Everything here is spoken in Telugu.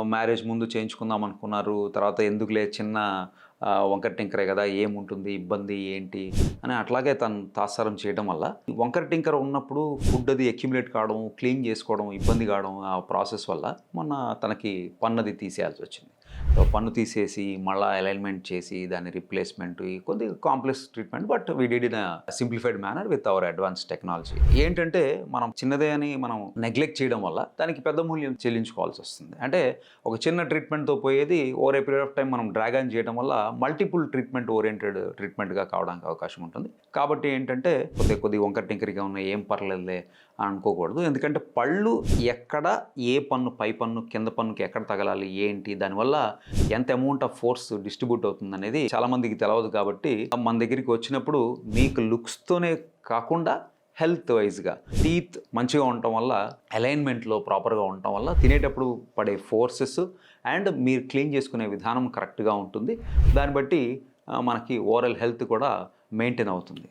మ్యారేజ్ ముందు చేయించుకుందాం అనుకున్నారు. తర్వాత ఎందుకులే చిన్న వంకర టింకరే కదా! ఏముంటుంది ఇబ్బంది ఏంటి అని అట్లాగే తను తాత్సారం చేయడం వల్ల వంకర టింకర ఉన్నప్పుడు ఫుడ్ అది అక్యుములేట్ కావడం, క్లీన్ చేసుకోవడం ఇబ్బంది కావడం ఆ ప్రాసెస్ వల్ల మొన్న తనకి పన్నది తీసేయాల్సొచ్చింది. పన్ను తీసేసి మళ్ళా అలైన్‌మెంట్ చేసి దాన్ని రీప్లేస్‌మెంట్ కొద్దిగా complex treatment but we did in a simplified manner with our advanced technology. ఏంటంటే మనం చిన్నదే అని మనం నెగ్లెక్ట్ చేయడం వల్ల దానికి పెద్ద మూల్యం చెల్లించుకోవాల్సొస్తుంది. అంటే ఒక చిన్న ట్రీట్‌మెంట్‌తో పోయేది over a period of time మనం డ్రాగ్ ఆన్ చేయడం వల్ల మల్టిపుల్ ట్రీట్‌మెంట్ ఓరియెంటెడ్ ట్రీట్‌మెంట్‌గా కావడానికి అవకాశం ఉంటుంది. కాబట్టి ఏంటంటే కొద్దిగా వంకర టింకరగా ఉన్నాయి ఏం పర్లేదులే అనుకోకూడదు. ఎందుకంటే పళ్ళు ఎక్కడ ఏ పన్ను పై పన్ను, కింద పన్నుకి ఎక్కడ తగలాలి ఏంటి దానివల్ల ఎంత అమౌంట్ ఆఫ్ ఫోర్స్ డిస్ట్రిబ్యూట్ అవుతుందనేది చాలామందికి తెలవదు. కాబట్టి మన దగ్గరికి వచ్చినప్పుడు మీకు లుక్స్‌తోనే కాకుండా హెల్త్ వైజ్‌గా టీత్ మంచిగా ఉండటం వల్ల అలైన్‌మెంట్‌లో ప్రాపర్‌గా ఉండటం వల్ల తినేటప్పుడు పడే ఫోర్సెస్ అండ్ మీరు క్లీన్ చేసుకునే విధానం కరెక్ట్‌గా ఉంటుంది. దాన్ని బట్టి మనకి ఓరల్ హెల్త్ కూడా మెయింటైన్ అవుతుంది.